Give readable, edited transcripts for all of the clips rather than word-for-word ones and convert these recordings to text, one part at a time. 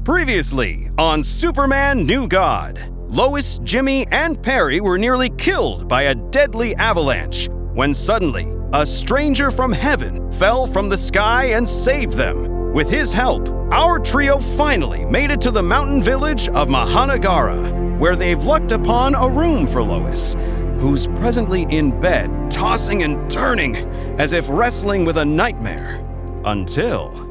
Previously on Superman New God, Lois, Jimmy, and Perry were nearly killed by a deadly avalanche when suddenly a stranger from heaven fell from the sky and saved them. With his help, our trio finally made it to the mountain village of Mahanagara, where they've lucked upon a room for Lois, who's presently in bed, tossing and turning as if wrestling with a nightmare. Until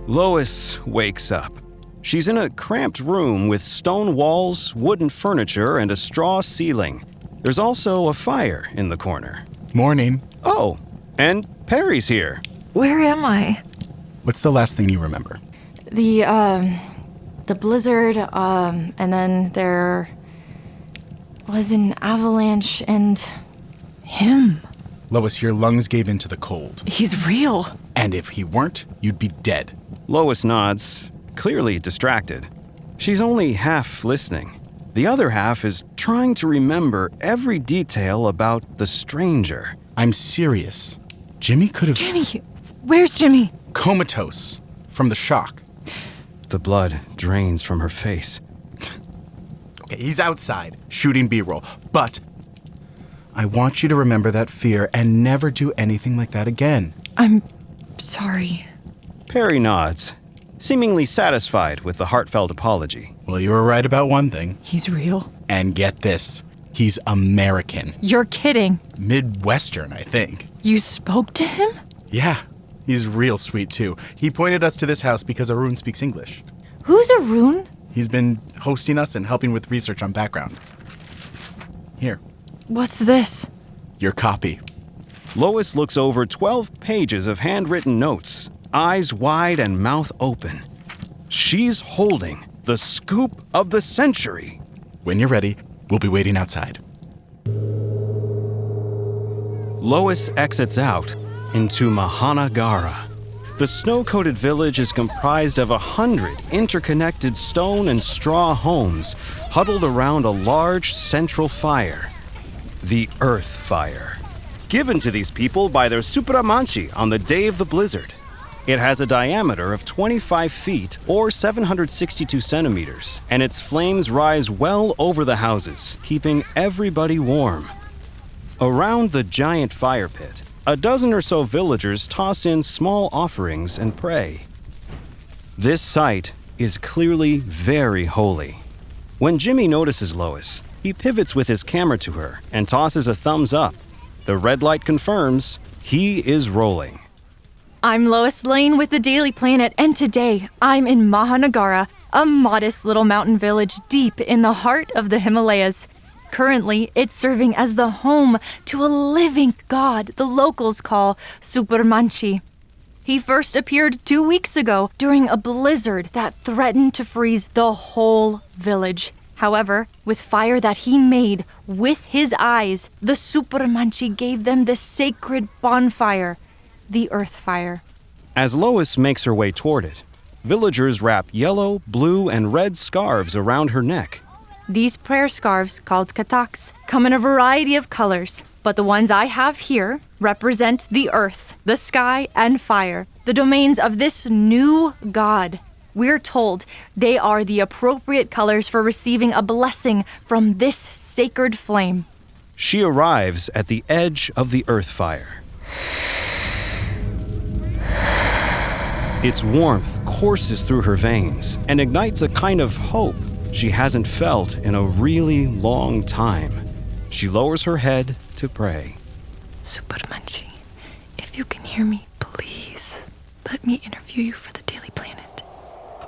Lois wakes up. She's in a cramped room with stone walls, wooden furniture, and a straw ceiling. There's also a fire in the corner. Morning. Oh, and Perry's here. Where am I? What's the last thing you remember? The blizzard, and then there was an avalanche and him. Lois, your lungs gave in to the cold. He's real. And if he weren't, you'd be dead. Lois nods, clearly distracted. She's only half listening. The other half is trying to remember every detail about the stranger. I'm serious. Jimmy could have... Jimmy! Where's Jimmy? Comatose. From the shock. The blood drains from her face. Okay, he's outside, shooting B-roll. But I want you to remember that fear and never do anything like that again. I'm sorry. Perry nods, seemingly satisfied with the heartfelt apology. Well, you were right about one thing. He's real. And get this, he's American. You're kidding. Midwestern, I think. You spoke to him? Yeah, he's real sweet too. He pointed us to this house because Arun speaks English. Who's Arun? He's been hosting us and helping with research on background. Here. What's this? Your copy. Lois looks over 12 pages of handwritten notes, eyes wide and mouth open. She's holding the scoop of the century. When you're ready, we'll be waiting outside. Lois exits out into Mahanagara. The snow-coated village is comprised of 100 interconnected stone and straw homes huddled around a large central fire, the Earth Fire, given to these people by their Supramanchi on the day of the blizzard. It has a diameter of 25 feet or 762 centimeters, and its flames rise well over the houses, keeping everybody warm. Around the giant fire pit, a dozen or so villagers toss in small offerings and pray. This site is clearly very holy. When Jimmy notices Lois, he pivots with his camera to her and tosses a thumbs up. The red light confirms he is rolling. I'm Lois Lane with the Daily Planet, and today I'm in Mahanagara, a modest little mountain village deep in the heart of the Himalayas. Currently, it's serving as the home to a living god the locals call Supramanchi. He first appeared 2 weeks ago during a blizzard that threatened to freeze the whole village. However, with fire that he made with his eyes, the Supramanchi gave them the sacred bonfire, the Earth Fire. As Lois makes her way toward it, villagers wrap yellow, blue, and red scarves around her neck. These prayer scarves, called kataks, come in a variety of colors, but the ones I have here represent the earth, the sky, and fire, the domains of this new god. We're told they are the appropriate colors for receiving a blessing from this sacred flame. She arrives at the edge of the Earth Fire. Its warmth courses through her veins and ignites a kind of hope she hasn't felt in a really long time. She lowers her head to pray. Supramanchi, if you can hear me, please let me interview you for the Daily Planet.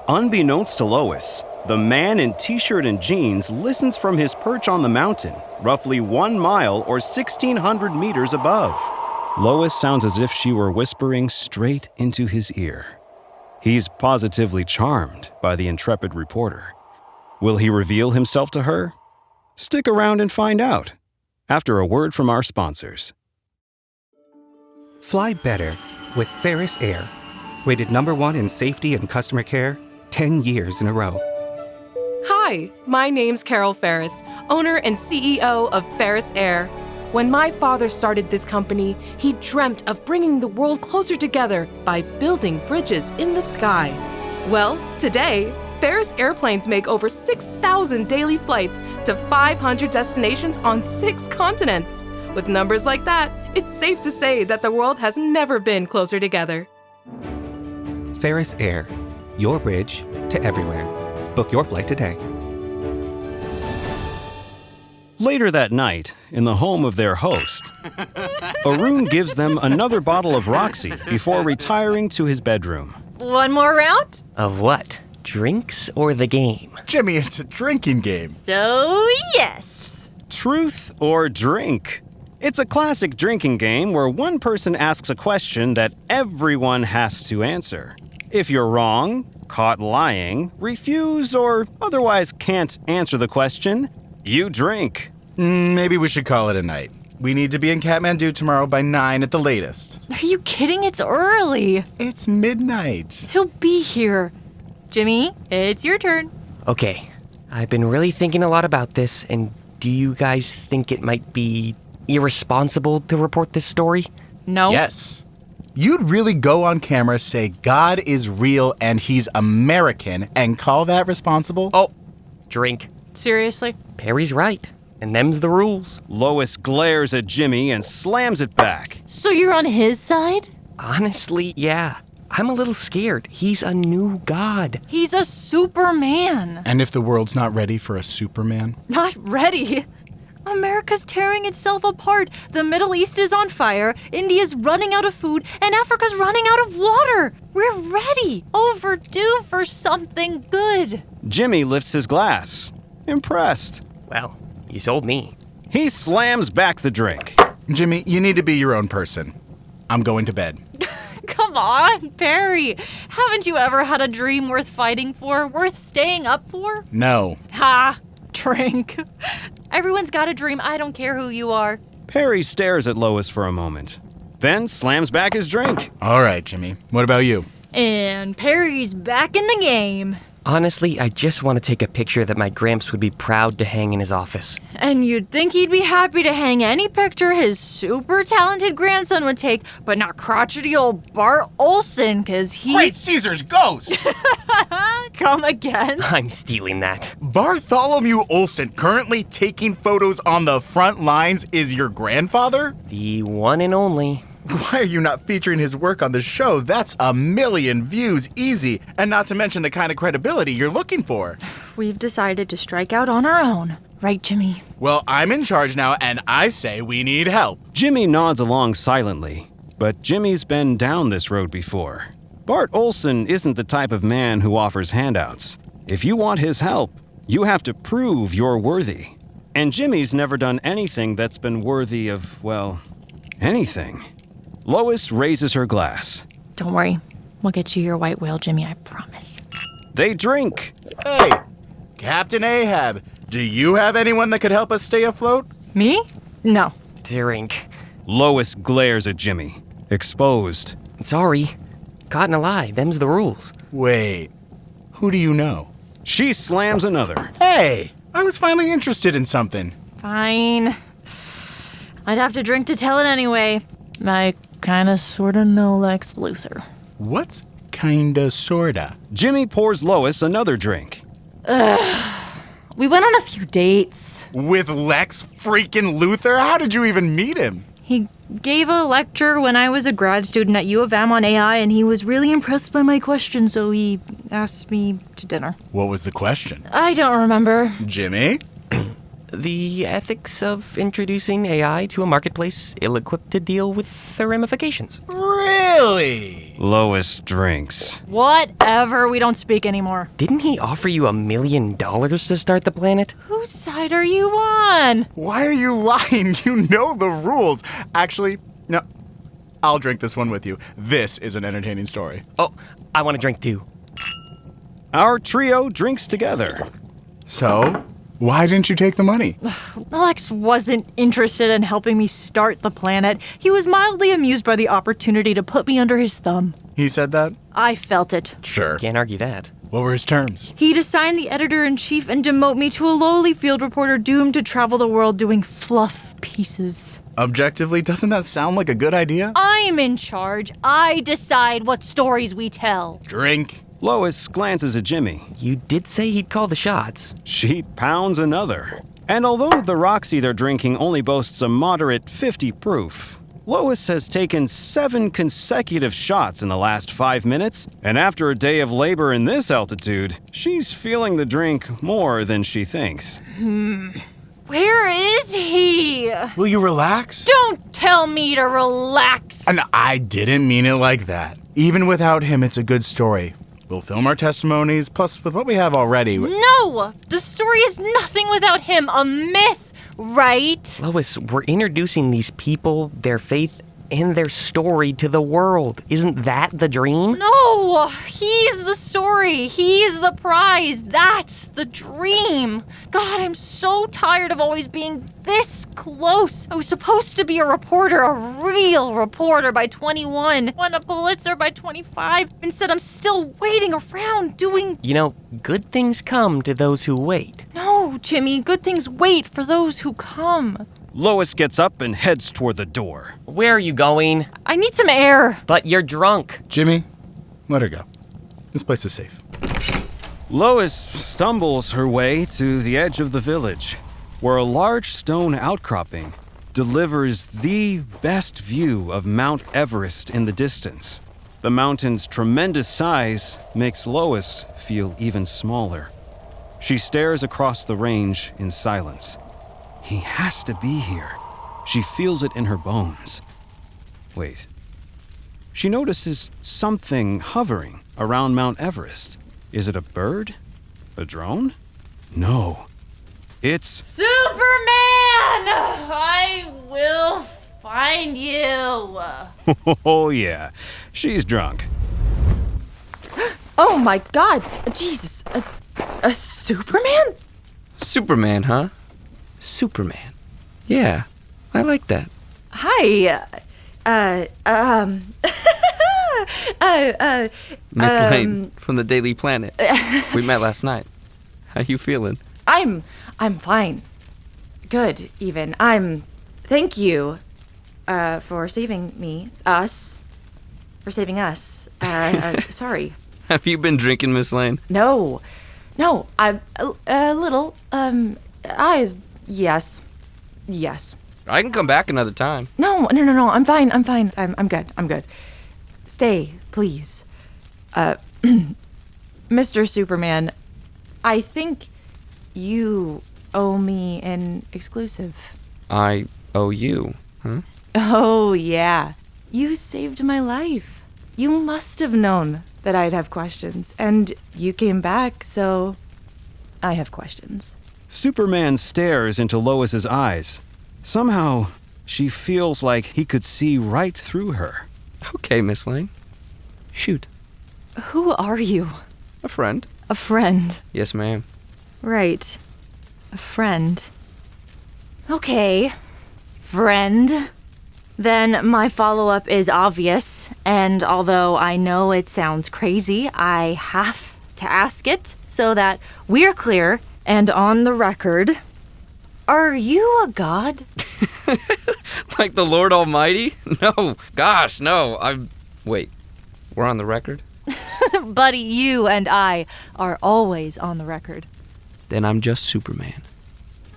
Unbeknownst to Lois, the man in t-shirt and jeans listens from his perch on the mountain, roughly 1 mile or 1,600 meters above. Lois sounds as if she were whispering straight into his ear. He's positively charmed by the intrepid reporter. Will he reveal himself to her? Stick around and find out, after a word from our sponsors. Fly better with Ferris Air. Rated #1 in safety and customer care 10 years in a row. Hi, my name's Carol Ferris, owner and CEO of Ferris Air. When my father started this company, he dreamt of bringing the world closer together by building bridges in the sky. Well, today, Ferris airplanes make over 6,000 daily flights to 500 destinations on 6 continents. With numbers like that, it's safe to say that the world has never been closer together. Ferris Air, your bridge to everywhere. Book your flight today. Later that night, in the home of their host, Arun gives them another bottle of Roxy before retiring to his bedroom. One more round? Of what? Drinks or the game? Jimmy, it's a drinking game. So, yes. Truth or drink? It's a classic drinking game where one person asks a question that everyone has to answer. If you're wrong, caught lying, refuse, or otherwise can't answer the question, you drink. Maybe we should call it a night. We need to be in Kathmandu tomorrow by 9 at the latest. Are you kidding? It's early. It's midnight. He'll be here. Jimmy, it's your turn. Okay, I've been really thinking a lot about this, and do you guys think it might be irresponsible to report this story? No. Yes. You'd really go on camera, say God is real and he's American, and call that responsible? Oh, drink. Seriously? Perry's right, and them's the rules. Lois glares at Jimmy and slams it back. So you're on his side? Honestly, yeah. I'm a little scared. He's a new god. He's a Superman. And if the world's not ready for a Superman? Not ready. America's tearing itself apart. The Middle East is on fire, India's running out of food, and Africa's running out of water. We're ready. Overdue for something good. Jimmy lifts his glass, impressed. Well, you sold me. He slams back the drink. Jimmy, you need to be your own person. I'm going to bed. Come on, Perry. Haven't you ever had a dream worth fighting for, worth staying up for? No. Ha! Drink. Everyone's got a dream. I don't care who you are. Perry stares at Lois for a moment, then slams back his drink. All right, Jimmy. What about you? And Perry's back in the game. Honestly, I just want to take a picture that my Gramps would be proud to hang in his office. And you'd think he'd be happy to hang any picture his super talented grandson would take, but not crotchety old Bart Olson, because he... Great Caesar's ghost! Come again? I'm stealing that. Bartholomew Olson, currently taking photos on the front lines, is your grandfather? The one and only. Why are you not featuring his work on the show? That's 1 million views easy, and not to mention the kind of credibility you're looking for. We've decided to strike out on our own. Right, Jimmy? Well, I'm in charge now, and I say we need help. Jimmy nods along silently, but Jimmy's been down this road before. Bart Olson isn't the type of man who offers handouts. If you want his help, you have to prove you're worthy. And Jimmy's never done anything that's been worthy of, well, anything. Lois raises her glass. Don't worry. We'll get you your white whale, Jimmy, I promise. They drink. Hey, Captain Ahab, do you have anyone that could help us stay afloat? Me? No. Drink. Lois glares at Jimmy, exposed. Sorry. Caught in a lie. Them's the rules. Wait, who do you know? She slams another. Hey, I was finally interested in something. Fine. I'd have to drink to tell it anyway. I kinda sorta know Lex Luthor. What's kinda sorta? Jimmy pours Lois another drink. We went on a few dates. With Lex freaking Luthor? How did you even meet him? He gave a lecture when I was a grad student at U of M on AI, and he was really impressed by my questions, so he asked me to dinner. What was the question? I don't remember. Jimmy? The ethics of introducing AI to a marketplace ill-equipped to deal with the ramifications. Really? Lois drinks. Whatever, we don't speak anymore. Didn't he offer you $1 million to start the planet? Whose side are you on? Why are you lying? You know the rules. Actually, no. I'll drink this one with you. This is an entertaining story. Oh, I want to drink too. Our trio drinks together. So, why didn't you take the money? Lex wasn't interested in helping me start the planet. He was mildly amused by the opportunity to put me under his thumb. He said that? I felt it. Sure. Can't argue that. What were his terms? He'd assign the editor-in-chief and demote me to a lowly field reporter doomed to travel the world doing fluff pieces. Objectively, doesn't that sound like a good idea? I'm in charge. I decide what stories we tell. Drink. Lois glances at Jimmy. You did say he'd call the shots. She pounds another. And although the Roxy they're drinking only boasts a moderate 50 proof, Lois has taken 7 consecutive shots in the last 5 minutes, and after a day of labor in this altitude, she's feeling the drink more than she thinks. Where is he? Will you relax? Don't tell me to relax. And I didn't mean it like that. Even without him, it's a good story. We'll film our testimonies, plus with what we have already. No! The story is nothing without him. A myth, right? Lois, we're introducing these people, their faith, and their story to the world. Isn't that the dream? No! He's the story. He's the prize. That's the dream. God, I'm so tired of always being this close. I was supposed to be a reporter, a real reporter by 21. Won a Pulitzer by 25. Instead, I'm still waiting around doing... You know, good things come to those who wait. No, Jimmy, good things wait for those who come. Lois gets up and heads toward the door. Where are you going? I need some air. But you're drunk. Jimmy, let her go. This place is safe. Lois stumbles her way to the edge of the village, where a large stone outcropping delivers the best view of Mount Everest in the distance. The mountain's tremendous size makes Lois feel even smaller. She stares across the range in silence. He has to be here. She feels it in her bones. Wait. She notices something hovering around Mount Everest. Is it a bird? A drone? No. It's... Superman! I will find you. Oh, yeah. She's drunk. Oh my God! Jesus! A Superman? Superman, huh? Superman. Yeah, I like that. Hi. Miss Lane from the Daily Planet. We met last night. How you feeling? I'm fine. Good, even. Thank you, for saving me. For saving us. Sorry. Have you been drinking, Miss Lane? No, I'm a little, yes. I can come back another time. No, I'm fine. I'm good. Stay, please. Mr. Superman, I think you owe me an exclusive. I owe you, huh? Oh, yeah. You saved my life. You must have known that I'd have questions, and you came back, so I have questions. Superman stares into Lois's eyes. Somehow, she feels like he could see right through her. Okay, Miss Lane. Shoot. Who are you? A friend. A friend. Yes, ma'am. Right. A friend. Okay. Friend. Then my follow-up is obvious, and although I know it sounds crazy, I have to ask it so that we're clear and on the record. Are you a god? Like the Lord Almighty? No. Gosh, no. Wait. We're on the record? Buddy, you and I are always on the record. Then I'm just Superman.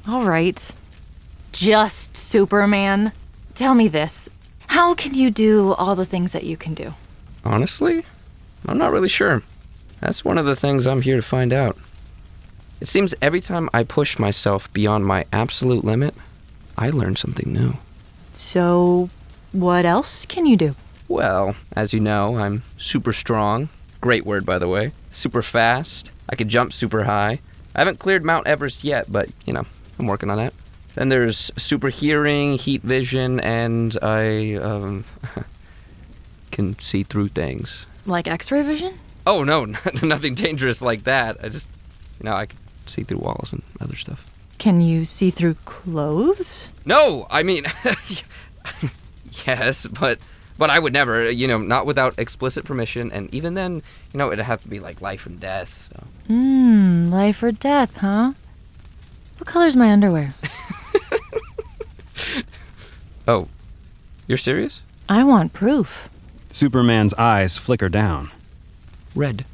All right. Just Superman. Tell me this. How can you do all the things that you can do? Honestly, I'm not really sure. That's one of the things I'm here to find out. It seems every time I push myself beyond my absolute limit, I learn something new. So, what else can you do? Well, as you know, I'm super strong. Great word, by the way. Super fast. I could jump super high. I haven't cleared Mount Everest yet, but, I'm working on that. Then there's super hearing, heat vision, and I, can see through things. Like X-ray vision? Oh, no, nothing dangerous like that. I just, I can see through walls and other stuff. Can you see through clothes? No, I mean, yes, but I would never, not without explicit permission, and even then, it'd have to be like life and death, so. Life or death, huh? What color's my underwear? Oh, you're serious? I want proof. Superman's eyes flicker down. Red.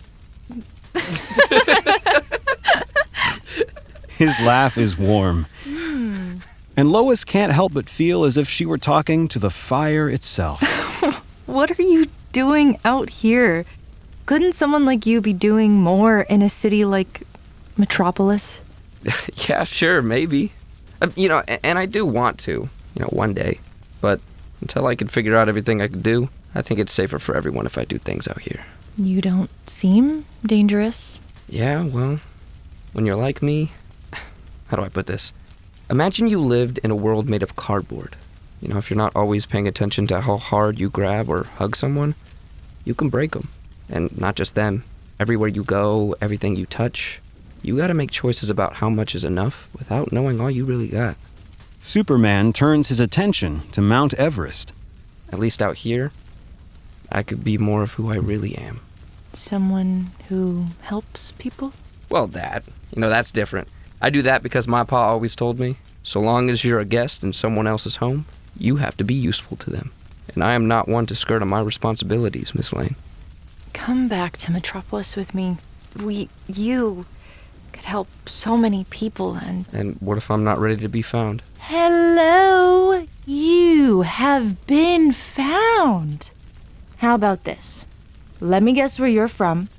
His laugh is warm. And Lois can't help but feel as if she were talking to the fire itself. What are you doing out here? Couldn't someone like you be doing more in a city like Metropolis? Yeah, sure, maybe. And I do want to, one day. But until I can figure out everything I can do, I think it's safer for everyone if I do things out here. You don't seem dangerous. Yeah, well, when you're like me, how do I put this? Imagine you lived in a world made of cardboard. If you're not always paying attention to how hard you grab or hug someone, you can break them. And not just them. Everywhere you go, everything you touch, you gotta make choices about how much is enough without knowing all you really got. Superman turns his attention to Mount Everest. At least out here, I could be more of who I really am. Someone who helps people? Well, that's different. I do that because my pa always told me, so long as you're a guest in someone else's home, you have to be useful to them. And I am not one to skirt on my responsibilities, Miss Lane. Come back to Metropolis with me. You could help so many people and... And what if I'm not ready to be found? Hello! You have been found! How about this? Let me guess where you're from.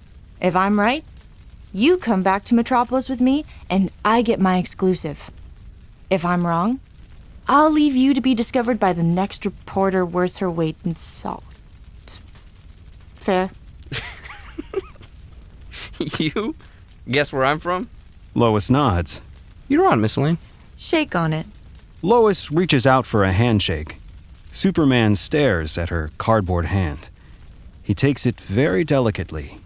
If I'm right, you come back to Metropolis with me and I get my exclusive. If I'm wrong, I'll leave you to be discovered by the next reporter worth her weight in salt. Fair? You? Guess where I'm from? Lois nods. You're on, Miss Lane. Shake on it. Lois reaches out for a handshake. Superman stares at her cardboard hand. He takes it very delicately.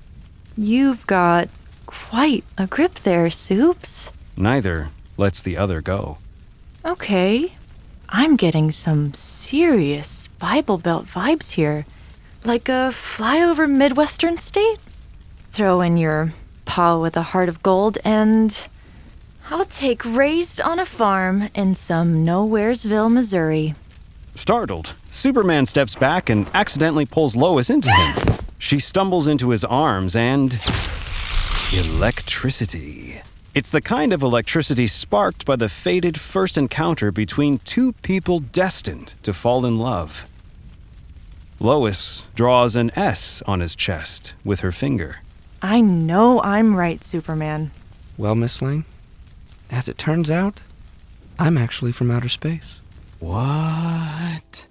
You've got quite a grip there, Soups. Neither lets the other go. Okay. I'm getting some serious Bible Belt vibes here. Like a flyover Midwestern state? Throw in your pa with a heart of gold and I'll take raised on a farm in some Nowheresville, Missouri. Startled, Superman steps back and accidentally pulls Lois into him. She stumbles into his arms and... electricity. It's the kind of electricity sparked by the fated first encounter between two people destined to fall in love. Lois draws an S on his chest with her finger. I know I'm right, Superman. Well, Miss Lane, as it turns out, I'm actually from outer space. What?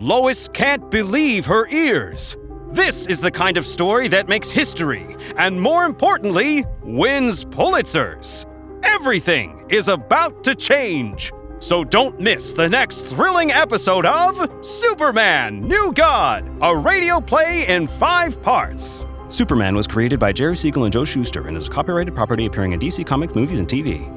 Lois can't believe her ears. This is the kind of story that makes history, and more importantly, wins Pulitzers. Everything is about to change. So don't miss the next thrilling episode of Superman, New God, a radio play in 5 parts. Superman was created by Jerry Siegel and Joe Shuster and is a copyrighted property appearing in DC Comics, movies, and TV.